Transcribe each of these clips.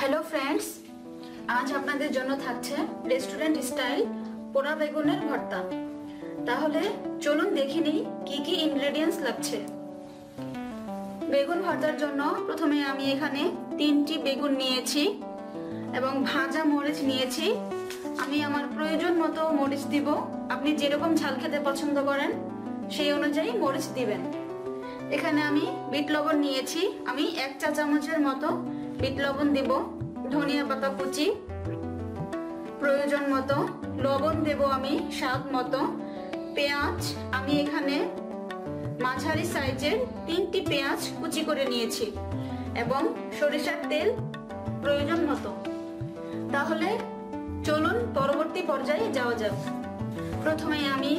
Hello friends, আজ আপনাদের জন্য থাকছে রেস্টুরেন্ট স্টাইল পোড়া বেগুনের ভর্তা। তাহলে চলুন দেখে নিই কি কি ইনগ্রেডিয়েন্টস লাগছে। বেগুন ভর্তার জন্য প্রথমে আমি এখানে 3টি বেগুন নিয়েছি এবং ভাজা মরিচ নিয়েছি। আমি আমার প্রয়োজন মতো মরিচ দিব। আপনি যেরকম ঝাল খেতে পছন্দ করেন সেই অনুযায়ী মরিচ দিবেন। এখানে আমি বিট লবণ নিয়েছি। আমি 1 চা চামচের মতো বিট লবণ দেব। ধনিয়া পাতা কুচি প্রয়োজন মতো, লবণ দেব আমি স্বাদ মতো। পেঁয়াজ আমি এখানে মাঝারি সাইজের 3টি পেঁয়াজ কুচি করে নিয়েছি এবং সরিষার তেল প্রয়োজন মতো। তাহলে চলুন পরবর্তী পর্যায়ে যাওয়া যাক। প্রথমে আমি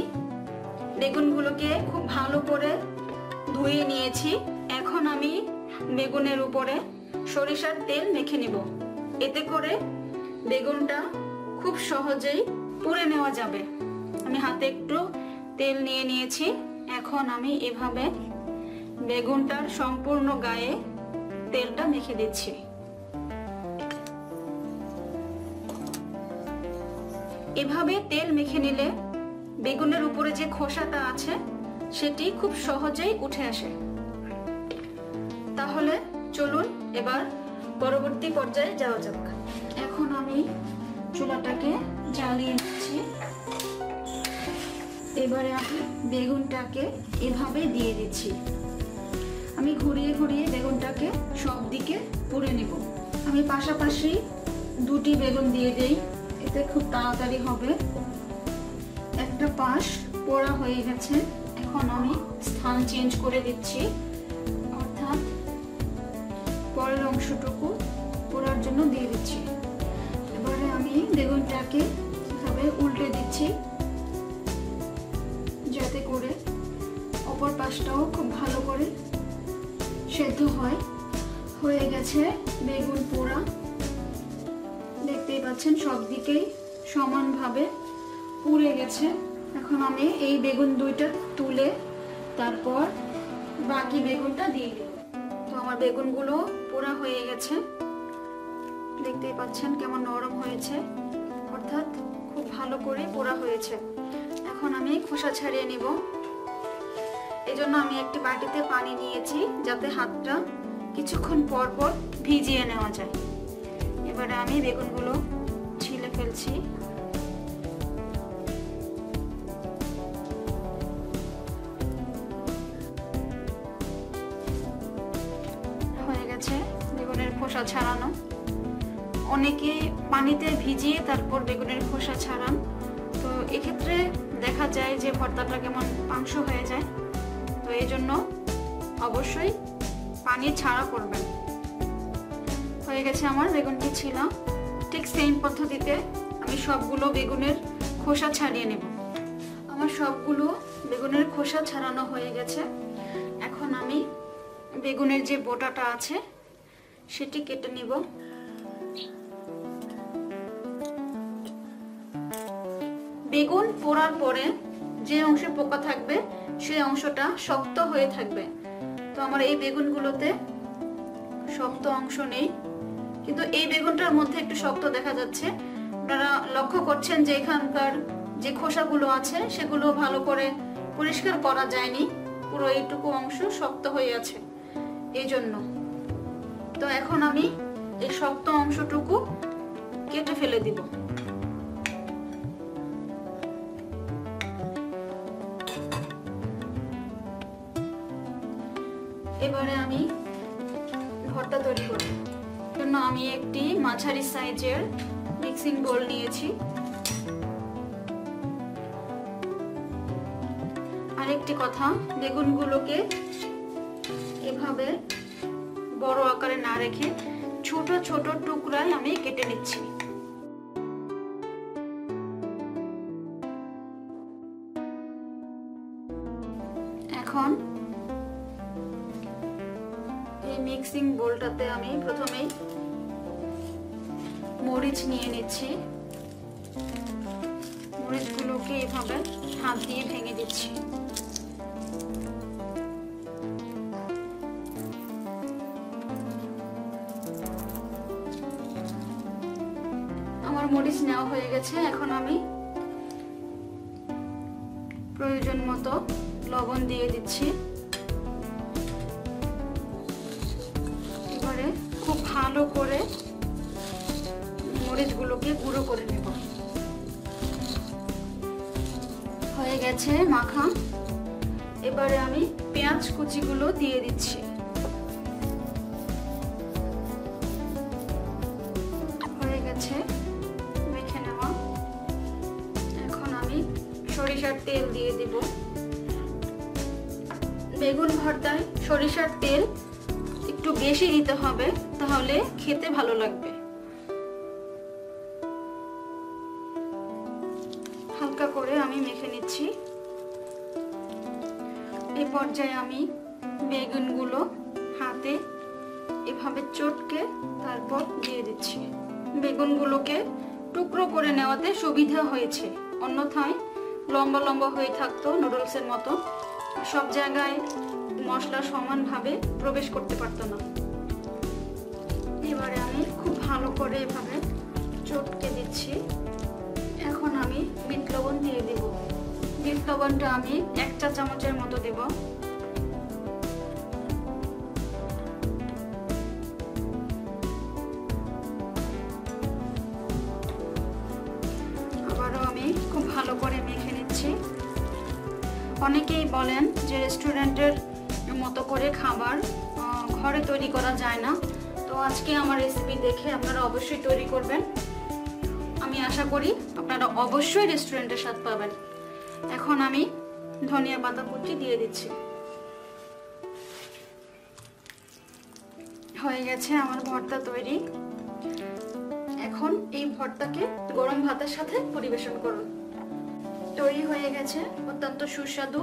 বেগুনগুলোকে খুব ভালো করে ধুয়ে নিয়েছি। এখন আমি বেগুনের উপরে সরিষার তেল মেখে নিব। এতে করে বেগুনটা খুব সহজেই পুড়ে নেওয়া যাবে। আমি হাতে একটু তেল নিয়ে নিয়েছি। এখন আমি এভাবে বেগুনটার সম্পূর্ণ গায়ে তেলটা মেখে দিচ্ছি। এভাবে তেল মেখে নিলে বেগুনের উপরে যে খোসাটা আছে সেটি খুব সহজেই উঠে আসে। তাহলে চলুন এবার পরবর্তী পর্যায়ে যাওয়া যাক। এখন আমি চুলাটাকে জ্বালিয়ে নিচ্ছি। এবারে আমি বেগুনটাকে এভাবে দিয়ে দিচ্ছি। আমি ঘুরিয়ে ঘুরিয়ে বেগুনটাকে সব দিকে পুড়ে নেব। আমি পাশাপাশি 2টি বেগুন দিয়ে দেই, এতে খুব তাড়াতাড়ি হবে। একটা পাশ পোড়া হয়ে গেছে। এখন আমি স্থান চেঞ্জ করে দিচ্ছি, অর্থাৎ পরের অংশটুকু পোড়ার জন্য দিয়ে দিচ্ছি। এবারে আমি বেগুনটাকে এভাবে উল্টে দিচ্ছি যাতে করে অপর পাশটাও খুব ভালো করে সেদ্ধ হয়। হয়ে গেছে বেগুন পোড়া। দেখতেই পাচ্ছেন সব দিকেই সমানভাবে পুড়ে গেছে। এখন আমি এই বেগুন 2টা তুলে তারপর বাকি বেগুনটা দিয়ে দেব। তো আমার বেগুনগুলো পোড়া হয়ে গেছে। দেখতেই পাচ্ছেন কেমন নরম হয়েছে, অর্থাৎ খুব ভালো করে পোড়া হয়েছে। এখন আমি খোসা ছাড়িয়ে নিব। এজন্য আমি একটি বাটিতে পানি নিয়েছি যাতে হাতটা কিছুক্ষণ পর পর ভিজিয়ে নেওয়া যায়। এবারে আমি বেগুনগুলো ছিলে ফেলছি। হয়ে গেছে বেগুনের খোসা ছাড়ানো। অনেকে পানিতে ভিজিয়ে তারপর বেগুনের খোসা ছাড়ান, তো এক্ষেত্রে দেখা যায় যে ভর্তাটা কেমন পাংশু হয়ে যায়। তো এই জন্য অবশ্যই পানি ছাড়া করবেন। হয়ে গেছে আমার বেগুনটি ছিলা। ঠিক সেম পদ্ধতিতে আমি সবগুলো বেগুনের খোসা ছাড়িয়ে নেব। আমার সবগুলো বেগুনের খোসা ছাড়ানো হয়ে গেছে। এখন আমি বেগুনের যে বোটাটা আছে সেটি কেটে নিব। বেগুন পোড়ার পরে যে অংশে পোকা থাকবে সেই অংশটা শক্ত হয়ে থাকবে। তো আমার এই বেগুনগুলোতে শক্ত অংশ নেই, কিন্তু এই বেগুনটার মধ্যে একটু শক্ত দেখা যাচ্ছে। আপনারা লক্ষ্য করছেন যে এখানকার যে খোসাগুলো আছে সেগুলো ভালো করে পরিষ্কার করা যায়নি, পুরো এইটুকু অংশ শক্ত হয়ে আছে এই জন্য। তো এখন আমি এই শক্ত অংশটুকু কেটে ফেলে দিব। এবারে আমি ভর্তা তৈরি করব। জন্য আমি একটি মাঝারি সাইজের মিক্সিং বোল নিয়েছি। আরেকটি কথা, বেগুনগুলোকে এভাবে বড় আকারে না রেখে ছোট ছোট টুকরায় আমি কেটে নিচ্ছি। এখন এই মিক্সিং বোলটাতে আমি প্রথমেই মরিচ নিয়ে নিচ্ছি। মরিচগুলোকে এভাবে হাত দিয়ে ভেঙে দিচ্ছি। মরিচ নেওয়া হয়ে গেছে। এখন আমি প্রয়োজন মতো লবণ দিয়ে দিচ্ছি। এবারে খুব ভালো করে মরিচগুলোকে গুঁড়ো করে নেব। হয়ে গেছে মাখা। এবারে আমি পেঁয়াজ কুচিগুলো দিয়ে দিচ্ছি। হয়ে গেছে মেখে নেওয়া। এখন আমি সরিষার তেল দিয়ে দিব। বেগুন ভর্তায় সরিষার তেল একটু বেশি দিতে হবে, তাহলে খেতে ভালো লাগবে। হালকা করে আমি মেখে নিচ্ছি। এই পর্যায়ে আমি বেগুনগুলো হাতে এভাবে চটকে তারপর দিয়ে দিচ্ছি। বেগুনগুলোকে টুকরো করে নেওয়াতে সুবিধা হয়েছে, অন্যথায় লম্বা লম্বা হয়ে থাকতো নুডলসের মতো, সব জায়গায় মশলা সমানভাবে প্রবেশ করতে পারতো না। এবারে আমি খুব ভালো করে এভাবে চটকে দিচ্ছি। এখন আমি বিট লবণ দিয়ে দেব। বিট লবণটা আমি 1 চা চামচের মতো দেব। আবারও আমি খুব ভালো করে মেখে নিচ্ছি। অনেকেই বলেন যে রেস্টুরেন্টের মতো করে খাবার ঘরে তৈরি করা যায় না, তো আজকে আমার রেসিপি দেখে আপনারা অবশ্যই তৈরি করবেন। আমি আশা করি আপনারা অবশ্যই রেস্টুরেন্টের স্বাদ পাবেন। এখন আমি ধনিয়া পাতা কুচি দিয়ে দিচ্ছি। হয়ে গেছে আমার ভর্তা তৈরি। এখন এই ভর্তাকে গরম ভাতের সাথে পরিবেশন করুন। তৈরি হয়ে গেছে অত্যন্ত সুস্বাদু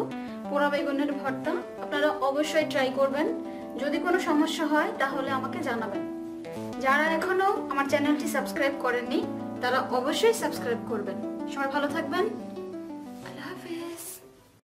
পোড়া বেগুনের ভর্তা। আপনারা অবশ্যই ট্রাই করবেন। যদি কোনো সমস্যা হয় তাহলে আমাকে জানাবেন। যারা এখনো আমার চ্যানেলটি সাবস্ক্রাইব করেননি তারা অবশ্যই সাবস্ক্রাইব করবেন। সবাই ভালো থাকবেন।